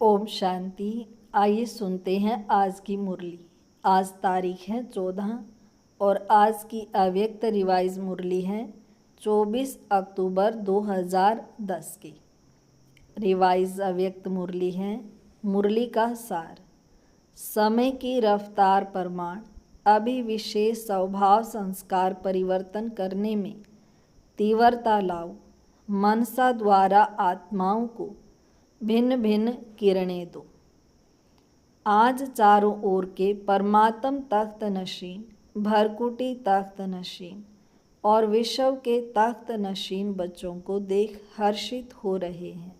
ओम शांति। आइए सुनते हैं आज की मुरली। आज तारीख है 14 और आज की अव्यक्त रिवाइज मुरली है 24 अक्टूबर 2010 की। रिवाइज अव्यक्त मुरली है। मुरली का सार। समय की रफ्तार प्रमाण अभी विशेष स्वभाव संस्कार परिवर्तन करने में तीव्रता लाओ। मनसा द्वारा आत्माओं को भिन्न भिन्न किरणें दो। आज चारों ओर के परमात्म तख्त नशीन, भरकुटी तख्त नशीन और विश्व के तख्त नशीन बच्चों को देख हर्षित हो रहे हैं।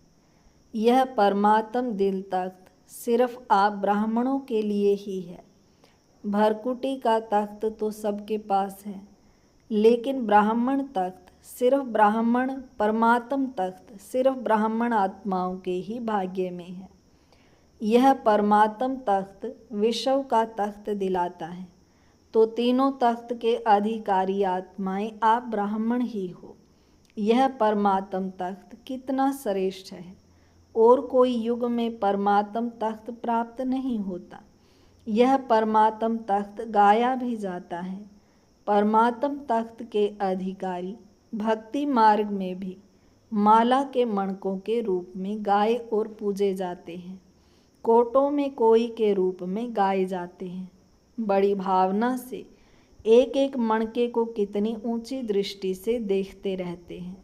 यह परमात्म दिल तख्त सिर्फ आप ब्राह्मणों के लिए ही है। भरकुटी का तख्त तो सबके पास है, लेकिन ब्राह्मण तख्त सिर्फ ब्राह्मण, परमात्म तख्त सिर्फ ब्राह्मण आत्माओं के ही भाग्य में है। यह परमात्म तख्त विश्व का तख्त दिलाता है, तो तीनों तख्त के अधिकारी आत्माएं आप ब्राह्मण ही हो। यह परमात्म तख्त कितना श्रेष्ठ है। और कोई युग में परमात्म तख्त प्राप्त नहीं होता। यह परमात्म तख्त गाया भी जाता है। परमात्म तख्त के अधिकारी भक्ति मार्ग में भी माला के मणकों के रूप में गाए और पूजे जाते हैं। कोटों में कोई के रूप में गाए जाते हैं। बड़ी भावना से एक एक मणके को कितनी ऊंची दृष्टि से देखते रहते हैं।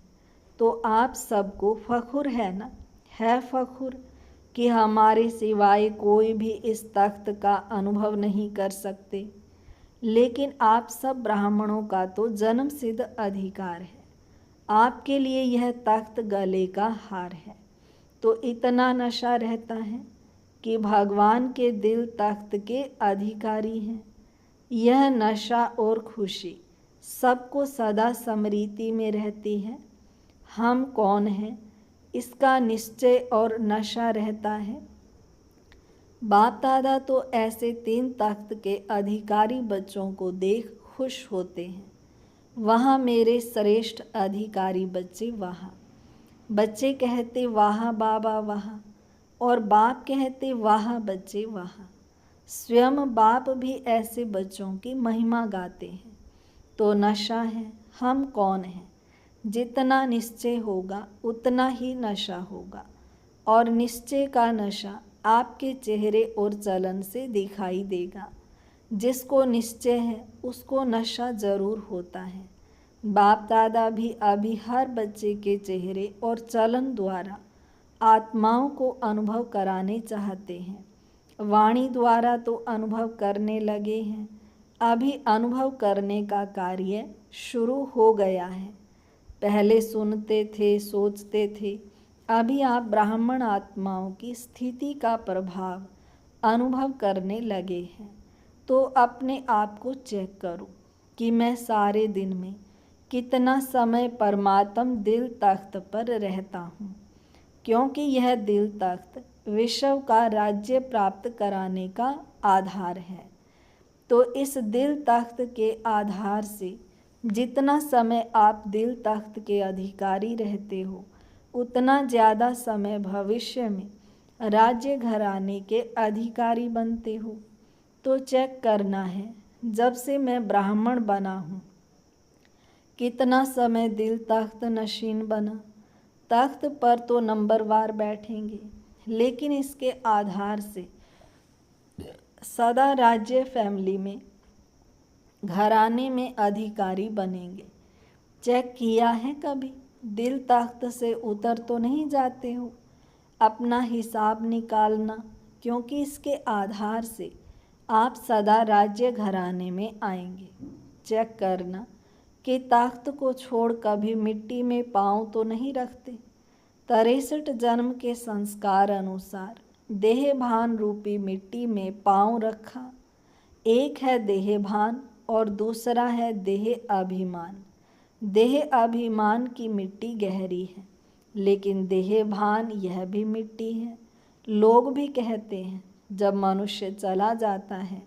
तो आप सबको फखुर है ना? है फखुर कि हमारे सिवाय कोई भी इस तख्त का अनुभव नहीं कर सकते। लेकिन आप सब ब्राह्मणों का तो जन्म सिद्ध अधिकार है। आपके लिए यह तख्त गले का हार है। तो इतना नशा रहता है कि भगवान के दिल तख्त के अधिकारी हैं। यह नशा और खुशी सबको सदा स्मृति में रहती है। हम कौन हैं, इसका निश्चय और नशा रहता है। बाप दादा तो ऐसे 3 तख्त के अधिकारी बच्चों को देख खुश होते हैं। वहाँ मेरे श्रेष्ठ अधिकारी बच्चे वहाँ। बच्चे कहते वाह बाबा वाह, और बाप कहते वाह बच्चे वाह। स्वयं बाप भी ऐसे बच्चों की महिमा गाते हैं। तो नशा है, हम कौन हैं। जितना निश्चय होगा उतना ही नशा होगा, और निश्चय का नशा आपके चेहरे और चलन से दिखाई देगा। जिसको निश्चय है उसको नशा जरूर होता है। बाप दादा भी अभी हर बच्चे के चेहरे और चलन द्वारा आत्माओं को अनुभव कराने चाहते हैं। वाणी द्वारा तो अनुभव करने लगे हैं। अभी अनुभव करने का कार्य शुरू हो गया है। पहले सुनते थे, सोचते थे। अभी आप ब्राह्मण आत्माओं की स्थिति का प्रभाव अनुभव करने लगे हैं। तो अपने आप को चेक करो कि मैं सारे दिन में कितना समय परमात्म दिल तख्त पर रहता हूँ, क्योंकि यह दिल तख्त विश्व का राज्य प्राप्त कराने का आधार है। तो इस दिल तख्त के आधार से जितना समय आप दिल तख्त के अधिकारी रहते हो, उतना ज़्यादा समय भविष्य में राज्य घराने के अधिकारी बनते हो। तो चेक करना है, जब से मैं ब्राह्मण बना हूँ कितना समय दिल तख्त नशीन बना। तख्त पर तो नंबरवार बैठेंगे, लेकिन इसके आधार से सदा राज्य फैमिली में घराने में अधिकारी बनेंगे। चेक किया है कभी? दिल तख्त से उतर तो नहीं जाते हो। अपना हिसाब निकालना, क्योंकि इसके आधार से आप सदा राज्य घराने में आएंगे। चेक करना कि तख्त को छोड़ कभी मिट्टी में पाँव तो नहीं रखते। 63 जन्म के संस्कार अनुसार देह भान रूपी मिट्टी में पाँव रखा। एक है देह भान और दूसरा है देह अभिमान। देह अभिमान की मिट्टी गहरी है, लेकिन देह भान यह भी मिट्टी है। लोग भी कहते हैं जब मनुष्य चला जाता है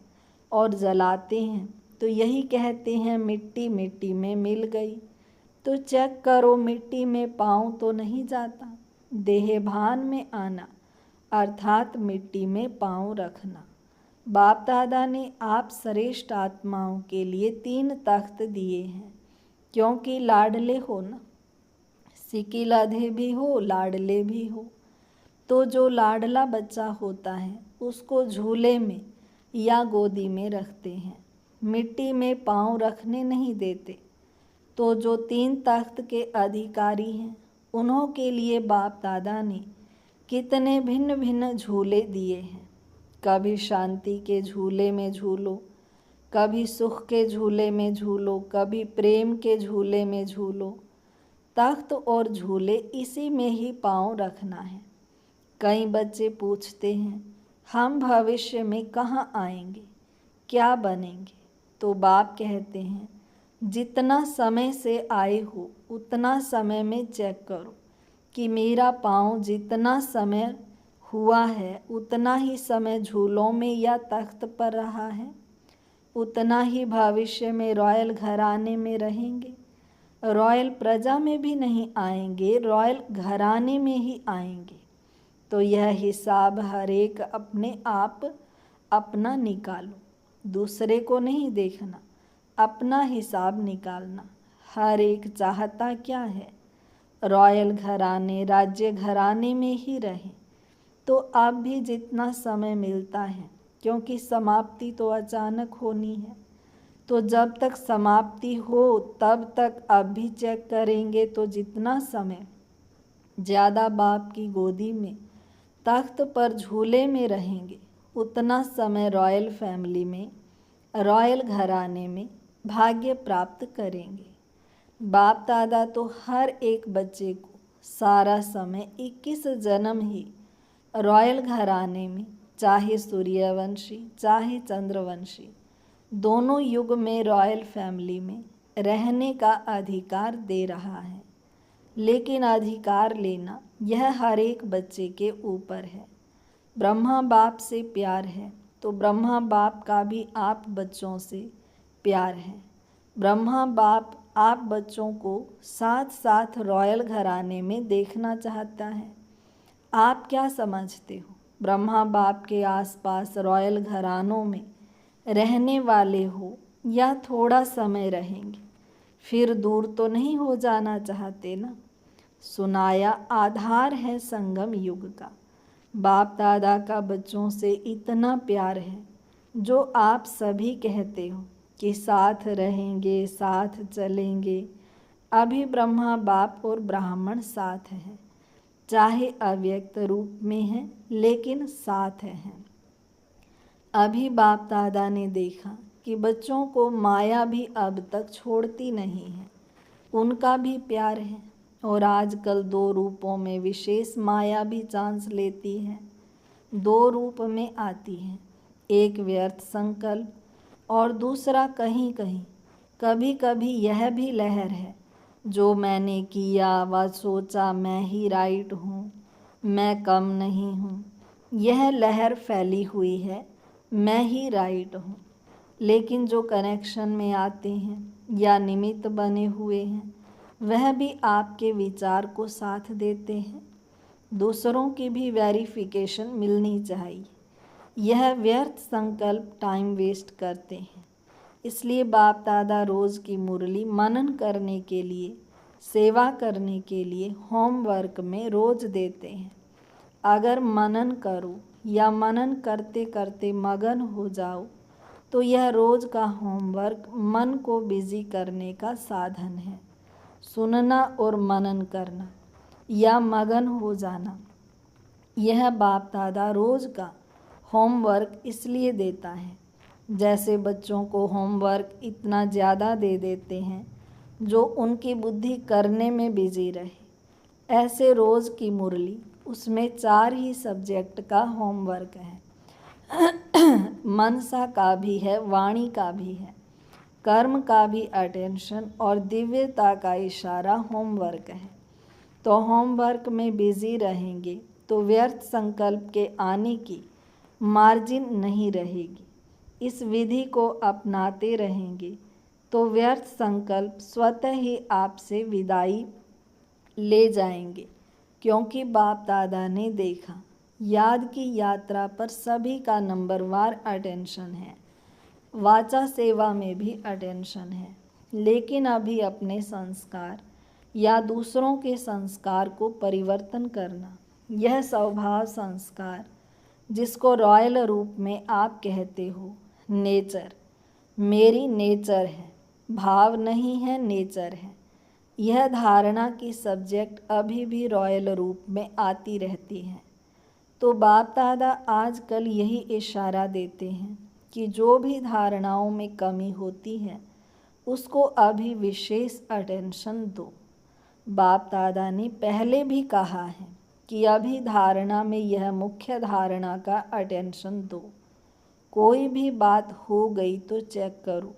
और जलाते हैं तो यही कहते हैं मिट्टी मिट्टी में मिल गई। तो चेक करो, मिट्टी में पाँव तो नहीं जाता। देह भान में आना अर्थात मिट्टी में पांव रखना। बाप दादा ने आप श्रेष्ठ आत्माओं के लिए 3 तख्त दिए हैं, क्योंकि लाडले हो ना, सिकिलाधे भी हो, लाडले भी हो। तो जो लाडला बच्चा होता है उसको झूले में या गोदी में रखते हैं, मिट्टी में पांव रखने नहीं देते। तो जो 3 तख्त के अधिकारी हैं उन्हों के लिए बाप दादा ने कितने भिन्न भिन्न झूले दिए हैं। कभी शांति के झूले में झूलो, कभी सुख के झूले में झूलो, कभी प्रेम के झूले में झूलो। तख्त और झूले इसी में ही पांव रखना है। कई बच्चे पूछते हैं हम भविष्य में कहाँ आएंगे, क्या बनेंगे? तो बाप कहते हैं जितना समय से आए हो उतना समय में चेक करो कि मेरा पाँव जितना समय हुआ है उतना ही समय झूलों में या तख्त पर रहा है, उतना ही भविष्य में रॉयल घराने में रहेंगे। रॉयल प्रजा में भी नहीं आएंगे, रॉयल घराने में ही आएंगे। तो यह हिसाब हर एक अपने आप अपना निकालो, दूसरे को नहीं देखना, अपना हिसाब निकालना। हर एक चाहता क्या है? रॉयल घराने, राज्य घराने में ही रहे। तो अब भी जितना समय मिलता है, क्योंकि समाप्ति तो अचानक होनी है, तो जब तक समाप्ति हो तब तक अब भी चेक करेंगे। तो जितना समय ज़्यादा बाप की गोदी में, तख्त पर, झूले में रहेंगे, उतना समय रॉयल फैमिली में, रॉयल घराने में भाग्य प्राप्त करेंगे। बाप दादा तो हर एक बच्चे को सारा समय 21 जन्म ही रॉयल घराने में, चाहे सूर्यवंशी चाहे चंद्रवंशी, दोनों युग में रॉयल फैमिली में रहने का अधिकार दे रहा है। लेकिन अधिकार लेना यह हर एक बच्चे के ऊपर है। ब्रह्मा बाप से प्यार है तो ब्रह्मा बाप का भी आप बच्चों से प्यार है। ब्रह्मा बाप आप बच्चों को साथ साथ रॉयल घराने में देखना चाहता है। आप क्या समझते हो? ब्रह्मा बाप के आसपास रॉयल घरानों में रहने वाले हो या थोड़ा समय रहेंगे, फिर दूर तो नहीं हो जाना चाहते ना? सुनाया आधार है संगम युग का। बाप दादा का बच्चों से इतना प्यार है जो आप सभी कहते हो कि साथ रहेंगे, साथ चलेंगे। अभी ब्रह्मा बाप और ब्राह्मण साथ हैं, चाहे अव्यक्त रूप में हैं लेकिन साथ हैं। अभी बाप दादा ने देखा कि बच्चों को माया भी अब तक छोड़ती नहीं है, उनका भी प्यार है। और आजकल 2 रूपों में विशेष माया भी चांस लेती है, 2 रूप में आती है। एक व्यर्थ संकल्प और दूसरा कहीं कहीं कभी कभी यह भी लहर है जो मैंने किया व सोचा मैं ही राइट हूँ, मैं कम नहीं हूँ। यह लहर फैली हुई है, मैं ही राइट हूँ। लेकिन जो कनेक्शन में आते हैं या निमित्त बने हुए हैं वह भी आपके विचार को साथ देते हैं। दूसरों की भी वेरिफिकेशन मिलनी चाहिए। यह व्यर्थ संकल्प टाइम वेस्ट करते हैं। इसलिए बाप दादा रोज़ की मुरली मनन करने के लिए, सेवा करने के लिए होमवर्क में रोज़ देते हैं। अगर मनन करो या मनन करते करते मगन हो जाओ तो यह रोज़ का होमवर्क मन को बिजी करने का साधन है। सुनना और मनन करना या मगन हो जाना, यह बाप दादा रोज़ का होमवर्क इसलिए देता है। जैसे बच्चों को होमवर्क इतना ज़्यादा दे देते हैं जो उनकी बुद्धि करने में बिजी रहे, ऐसे रोज़ की मुरली उसमें 4 ही सब्जेक्ट का होमवर्क है। मनसा का भी है, वाणी का भी है, कर्म का भी अटेंशन और दिव्यता का इशारा होमवर्क है। तो होमवर्क में बिजी रहेंगे तो व्यर्थ संकल्प के आने की मार्जिन नहीं रहेगी। इस विधि को अपनाते रहेंगे तो व्यर्थ संकल्प स्वतः ही आपसे विदाई ले जाएंगे, क्योंकि बाप दादा ने देखा याद की यात्रा पर सभी का नंबरवार अटेंशन है। वाचा सेवा में भी अटेंशन है, लेकिन अभी अपने संस्कार या दूसरों के संस्कार को परिवर्तन करना, यह स्वभाव संस्कार जिसको रॉयल रूप में आप कहते हो, नेचर, मेरी नेचर है, भाव नहीं है, नेचर है। यह धारणा की सब्जेक्ट अभी भी रॉयल रूप में आती रहती है। तो बाप दादा आजकल यही इशारा देते हैं कि जो भी धारणाओं में कमी होती है उसको अभी विशेष अटेंशन दो। बाप दादा ने पहले भी कहा है कि अभी धारणा में यह मुख्य धारणा का अटेंशन दो। कोई भी बात हो गई तो चेक करो,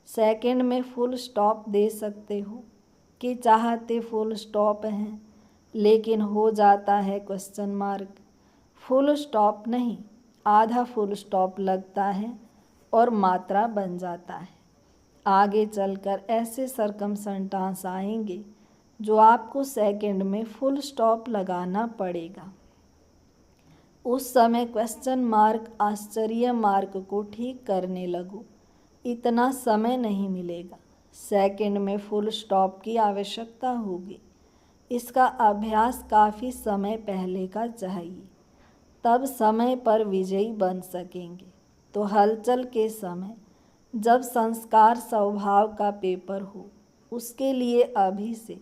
सेकंड में फुल स्टॉप दे सकते हो कि चाहते फुल स्टॉप हैं लेकिन हो जाता है क्वेश्चन मार्क। फुल स्टॉप नहीं, आधा फुल स्टॉप लगता है और मात्रा बन जाता है। आगे चलकर ऐसे सरकमस्टेंस आएंगे जो आपको सेकंड में फुल स्टॉप लगाना पड़ेगा। उस समय क्वेश्चन मार्क, आश्चर्य मार्क को ठीक करने लगो, इतना समय नहीं मिलेगा। सेकंड में फुल स्टॉप की आवश्यकता होगी। इसका अभ्यास काफ़ी समय पहले का चाहिए, तब समय पर विजयी बन सकेंगे। तो हलचल के समय जब संस्कार स्वभाव का पेपर हो, उसके लिए अभी से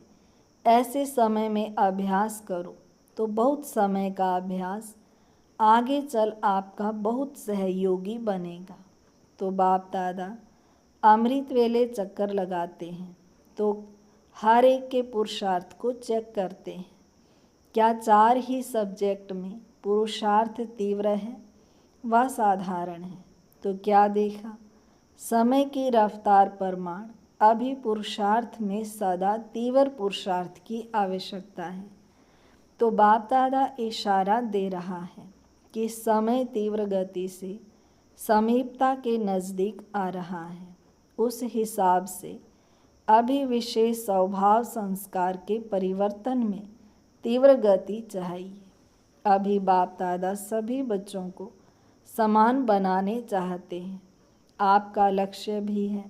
ऐसे समय में अभ्यास करो तो बहुत समय का अभ्यास आगे चल आपका बहुत सहयोगी बनेगा। तो बाप दादा अमृत वेले चक्कर लगाते हैं तो हर एक के पुरुषार्थ को चेक करते हैं। क्या 4 ही सब्जेक्ट में पुरुषार्थ तीव्र है व साधारण है? तो क्या देखा, समय की रफ्तार प्रमाण अभी पुरुषार्थ में सदा तीव्र पुरुषार्थ की आवश्यकता है। तो बाप दादा इशारा दे रहा है कि समय तीव्र गति से समीपता के नज़दीक आ रहा है। उस हिसाब से अभी विशेष स्वभाव संस्कार के परिवर्तन में तीव्र गति चाहिए। अभी बाप दादा सभी बच्चों को समान बनाने चाहते हैं। आपका लक्ष्य भी है,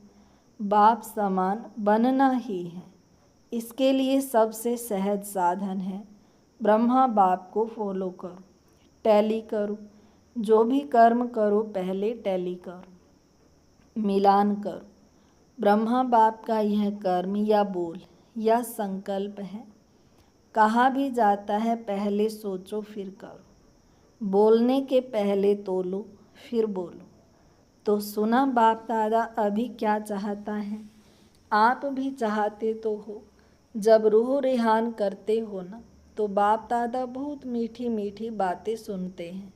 बाप समान बनना ही है। इसके लिए सबसे सहज साधन है, ब्रह्मा बाप को फॉलो करो, टैली करो, जो भी कर्म करो पहले टैली करो, मिलान करो। ब्रह्मा बाप का यह कर्म या बोल या संकल्प है। कहा भी जाता है पहले सोचो फिर करो, बोलने के पहले तोलो फिर बोलो। तो सुना बाप दादा अभी क्या चाहता है? आप भी चाहते तो हो। जब रूह रिहान करते हो ना, तो बाप दादा बहुत मीठी मीठी बातें सुनते हैं,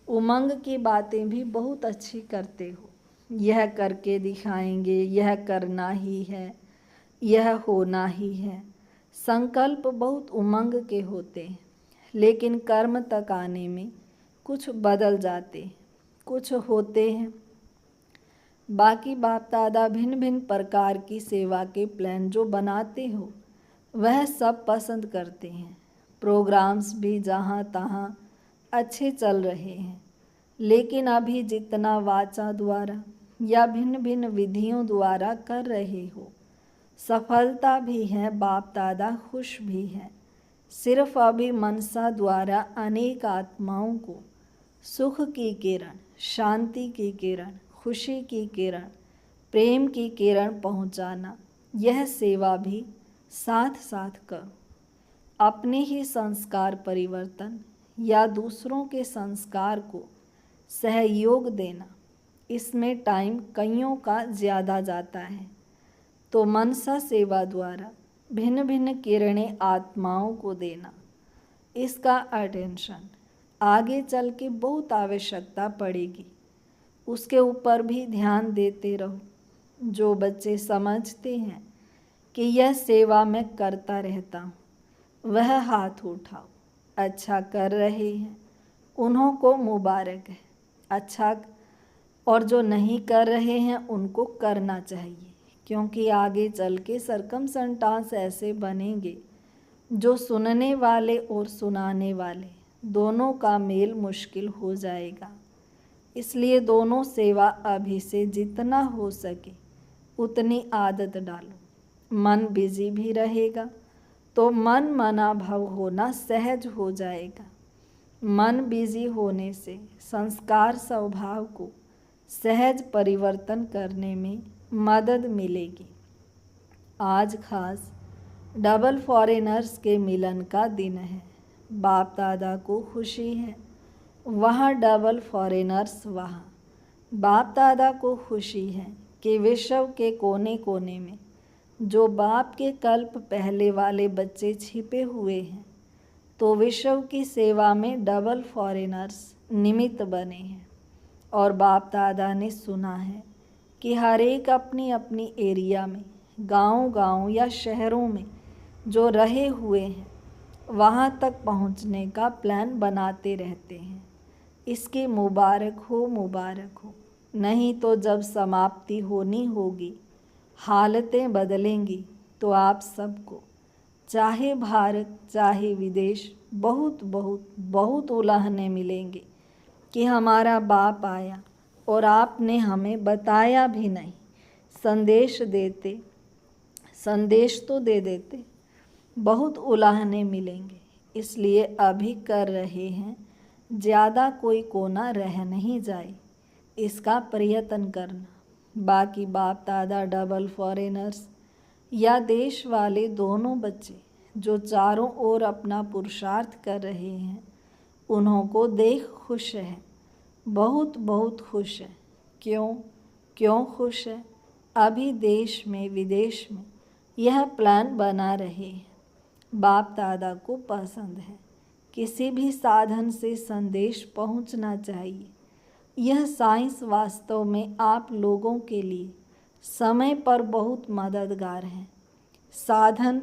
उमंग की बातें भी बहुत अच्छी करते हो। यह करके दिखाएंगे, यह करना ही है, यह होना ही है। संकल्प बहुत उमंग के होते हैं, लेकिन कर्म तक आने में कुछ बदल जाते, कुछ होते हैं। बाकी बाप दादा भिन्न भिन्न प्रकार की सेवा के प्लान जो बनाते हो वह सब पसंद करते हैं। प्रोग्राम्स भी जहाँ तहाँ अच्छे चल रहे हैं, लेकिन अभी जितना वाचा द्वारा या भिन्न भिन्न विधियों द्वारा कर रहे हो, सफलता भी है, बाप दादा खुश भी है। सिर्फ अभी मनसा द्वारा अनेक आत्माओं को सुख की किरण, शांति की किरण, खुशी की किरण, प्रेम की किरण पहुंचाना, यह सेवा भी साथ साथ करो। अपने ही संस्कार परिवर्तन या दूसरों के संस्कार को सहयोग देना, इसमें टाइम कईयों का ज़्यादा जाता है। तो मनसा सेवा द्वारा भिन्न भिन्न किरणें आत्माओं को देना, इसका अटेंशन आगे चल के बहुत आवश्यकता पड़ेगी। उसके ऊपर भी ध्यान देते रहो। जो बच्चे समझते हैं कि यह सेवा मैं करता रहता हूँ, वह हाथ उठाओ। अच्छा कर रहे हैं उन्हों को मुबारक है, अच्छा, और जो नहीं कर रहे हैं उनको करना चाहिए, क्योंकि आगे चल के सरकमस्टेंस ऐसे बनेंगे जो सुनने वाले और सुनाने वाले दोनों का मेल मुश्किल हो जाएगा। इसलिए दोनों सेवा अभी से जितना हो सके उतनी आदत डालो। मन बिजी भी रहेगा तो मन मना भव होना सहज हो जाएगा। मन बिजी होने से संस्कार स्वभाव को सहज परिवर्तन करने में मदद मिलेगी। आज खास डबल फॉरेनर्स के मिलन का दिन है। बाप दादा को खुशी है, वहाँ डबल फॉरेनर्स वहाँ। बाप दादा को खुशी है कि विश्व के कोने कोने में जो बाप के कल्प पहले वाले बच्चे छिपे हुए हैं, तो विश्व की सेवा में डबल फॉरेनर्स निमित्त बने हैं। और बाप दादा ने सुना है कि हर एक अपनी अपनी एरिया में, गांव-गांव या शहरों में जो रहे हुए हैं, वहां तक पहुंचने का प्लान बनाते रहते हैं। इसकी मुबारक हो, मुबारक हो। नहीं तो जब समाप्ति होनी होगी, हालतें बदलेंगी, तो आप सबको चाहे भारत चाहे विदेश बहुत बहुत बहुत उलाहने मिलेंगे कि हमारा बाप आया और आपने हमें बताया भी नहीं। संदेश तो दे देते। बहुत उलाहने मिलेंगे। इसलिए अभी कर रहे हैं, ज़्यादा कोई कोना रह नहीं जाए, इसका प्रयत्न करना। बाकी बाप दादा डबल फॉरेनर्स या देश वाले दोनों बच्चे जो चारों ओर अपना पुरुषार्थ कर रहे हैं, उन्हों को देख खुश है, बहुत बहुत खुश है। क्यों खुश है? अभी देश में विदेश में यह प्लान बना रहे हैं। बाप दादा को पसंद है किसी भी साधन से संदेश पहुंचना चाहिए। यह साइंस वास्तव में आप लोगों के लिए समय पर बहुत मददगार है। साधन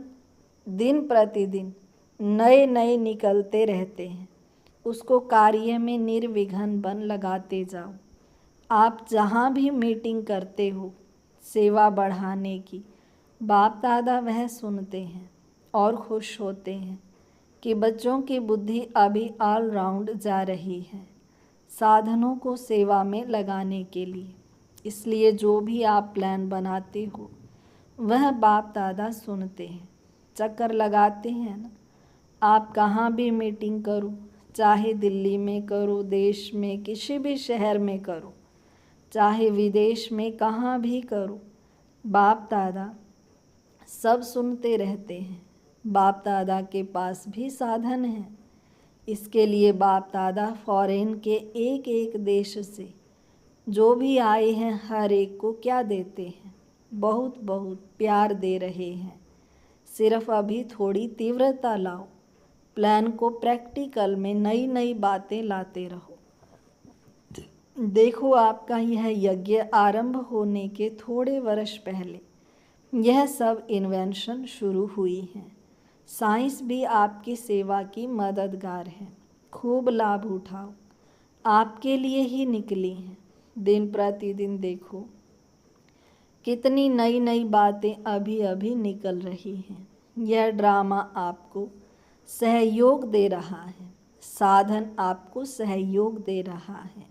दिन प्रतिदिन नए नए निकलते रहते हैं, उसको कार्य में निर्विघ्न बन लगाते जाओ। आप जहाँ भी मीटिंग करते हो सेवा बढ़ाने की, बाप दादा वह सुनते हैं और खुश होते हैं कि बच्चों की बुद्धि अभी ऑल राउंड जा रही है साधनों को सेवा में लगाने के लिए। इसलिए जो भी आप प्लान बनाते हो वह बाप दादा सुनते हैं, चक्कर लगाते हैं ना। आप कहाँ भी मीटिंग करो, चाहे दिल्ली में करो, देश में किसी भी शहर में करो, चाहे विदेश में कहाँ भी करो, बाप दादा सब सुनते रहते हैं। बाप दादा के पास भी साधन है। इसके लिए बाप दादा फॉरेन के एक एक देश से जो भी आए हैं हर एक को क्या देते हैं? बहुत बहुत प्यार दे रहे हैं। सिर्फ अभी थोड़ी तीव्रता लाओ, प्लान को प्रैक्टिकल में नई नई बातें लाते रहो। देखो आपका यह यज्ञ आरंभ होने के थोड़े वर्ष पहले यह सब इन्वेंशन शुरू हुई हैं। साइंस भी आपकी सेवा की मददगार है। खूब लाभ उठाओ, आपके लिए ही निकली हैं। दिन प्रतिदिन देखो कितनी नई नई बातें अभी अभी निकल रही हैं। यह ड्रामा आपको सहयोग दे रहा है, साधन आपको सहयोग दे रहा है।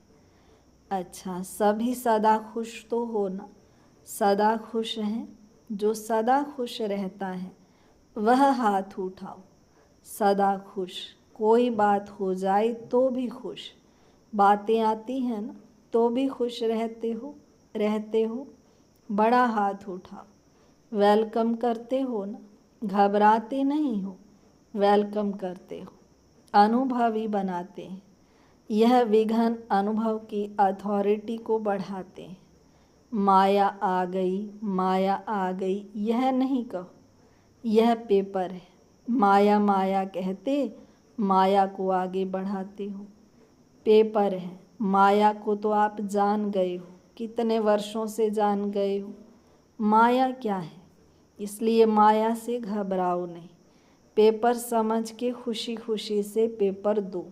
अच्छा, सभी सदा खुश तो हो ना? सदा खुश हैं? जो सदा खुश रहता है वह हाथ उठाओ। सदा खुश, कोई बात हो जाए तो भी खुश, बातें आती हैं ना तो भी खुश रहते हो। बड़ा हाथ उठाओ। वेलकम करते हो ना, घबराते नहीं हो, वेलकम करते हो, अनुभवी बनाते हैं। यह विघ्न अनुभव की अथॉरिटी को बढ़ाते हैं। माया आ गई यह नहीं कहो, यह पेपर है। माया माया कहते माया को आगे बढ़ाते हो। पेपर है, माया को तो आप जान गए हो, कितने वर्षों से जान गए हो। माया क्या है? इसलिए माया से घबराओ नहीं। पेपर समझ के खुशी खुशी से पेपर दो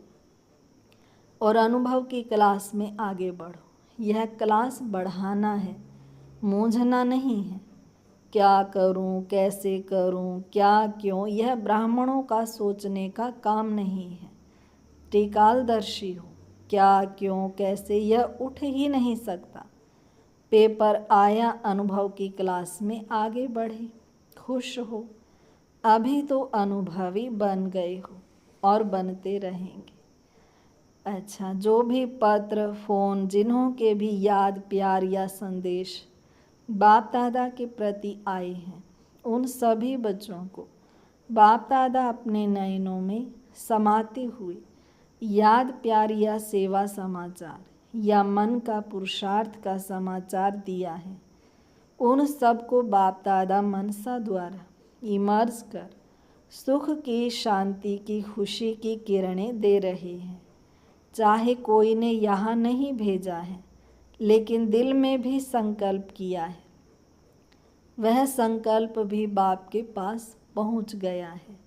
और अनुभव की क्लास में आगे बढ़ो। यह क्लास बढ़ाना है, मूंझना नहीं है। क्या करूं, कैसे करूं, क्या क्यों, यह ब्राह्मणों का सोचने का काम नहीं है। त्रिकालदर्शी हो, क्या क्यों कैसे यह उठ ही नहीं सकता। पेपर आया, अनुभव की क्लास में आगे बढ़े, खुश हो, अभी तो अनुभवी बन गए हो और बनते रहेंगे। अच्छा, जो भी पत्र, फ़ोन, जिन्हों के भी याद, प्यार या संदेश बाप दादा के प्रति आए हैं, उन सभी बच्चों को बाप दादा अपने नयनों में समाते हुए याद, प्यार या सेवा समाचार या मन का पुरुषार्थ का समाचार दिया है। उन सब को बाप दादा मनसा द्वारा इमर्ज कर सुख की, शांति की, खुशी की किरणें दे रहे हैं। चाहे कोई ने यहाँ नहीं भेजा है, लेकिन दिल में भी संकल्प किया है, वह संकल्प भी बाप के पास पहुँच गया है।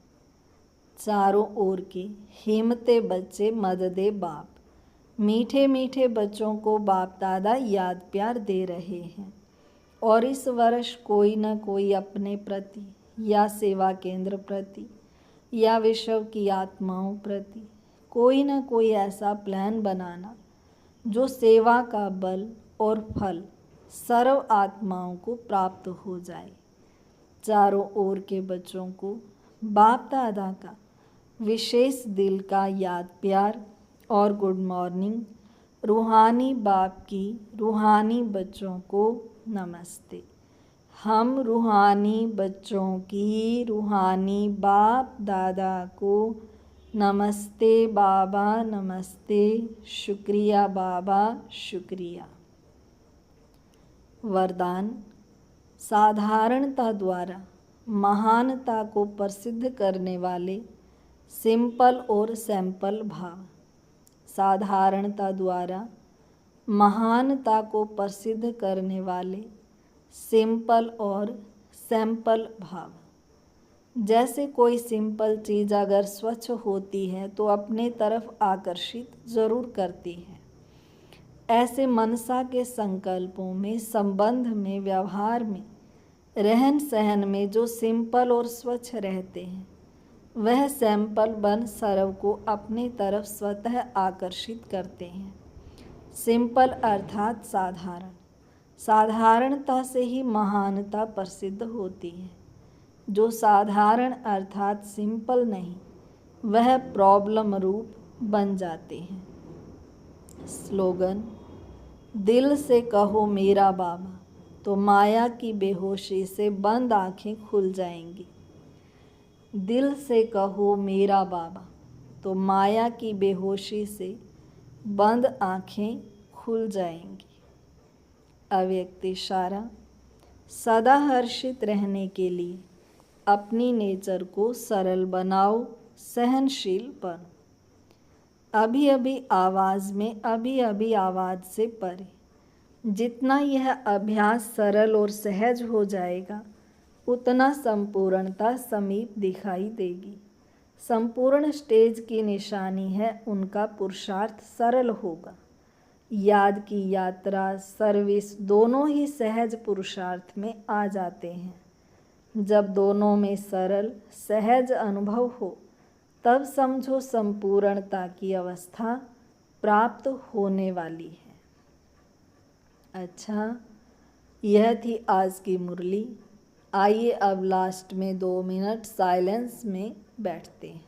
चारों ओर के हिम्मते बच्चे मददे बाप, मीठे मीठे बच्चों को बाप दादा याद प्यार दे रहे हैं। और इस वर्ष कोई न कोई अपने प्रति या सेवा केंद्र प्रति या विश्व की आत्माओं प्रति कोई न कोई ऐसा प्लान बनाना जो सेवा का बल और फल सर्व आत्माओं को प्राप्त हो जाए। चारों ओर के बच्चों को बाप दादा का विशेष दिल का याद प्यार और गुड मॉर्निंग। रूहानी बाप की रूहानी बच्चों को नमस्ते। हम रूहानी बच्चों की रूहानी बाप दादा को नमस्ते बाबा, नमस्ते, शुक्रिया बाबा, शुक्रिया। वरदान: साधारणता द्वारा महानता को प्रसिद्ध करने वाले सिंपल और सैंपल भाव। साधारणता द्वारा महानता को प्रसिद्ध करने वाले सिंपल और सैंपल भाव। जैसे कोई सिंपल चीज़ अगर स्वच्छ होती है तो अपने तरफ आकर्षित जरूर करती है। ऐसे मनसा के संकल्पों में, संबंध में, व्यवहार में, रहन सहन में जो सिंपल और स्वच्छ रहते हैं, वह सैंपल बन सर्व को अपनी तरफ स्वतः आकर्षित करते हैं। सिंपल अर्थात साधारण। साधारणता से ही महानता प्रसिद्ध होती है। जो साधारण अर्थात सिंपल नहीं, वह प्रॉब्लम रूप बन जाते हैं। स्लोगन: दिल से कहो मेरा बाबा, तो माया की बेहोशी से बंद आंखें खुल जाएंगी। दिल से कहो मेरा बाबा, तो माया की बेहोशी से बंद आंखें खुल जाएंगी। अव्यक्त इशारा: सदा हर्षित रहने के लिए अपनी नेचर को सरल बनाओ, सहनशील बनो। अभी अभी आवाज़ में, अभी अभी आवाज़ से परे। जितना यह अभ्यास सरल और सहज हो जाएगा, उतना संपूर्णता समीप दिखाई देगी। संपूर्ण स्टेज की निशानी है उनका पुरुषार्थ सरल होगा। याद की यात्रा, सर्विस दोनों ही सहज पुरुषार्थ में आ जाते हैं। जब दोनों में सरल सहज अनुभव हो, तब समझो संपूर्णता की अवस्था प्राप्त होने वाली है। अच्छा, यह थी आज की मुरली। आइए अब लास्ट में 2 मिनट साइलेंस में बैठते हैं।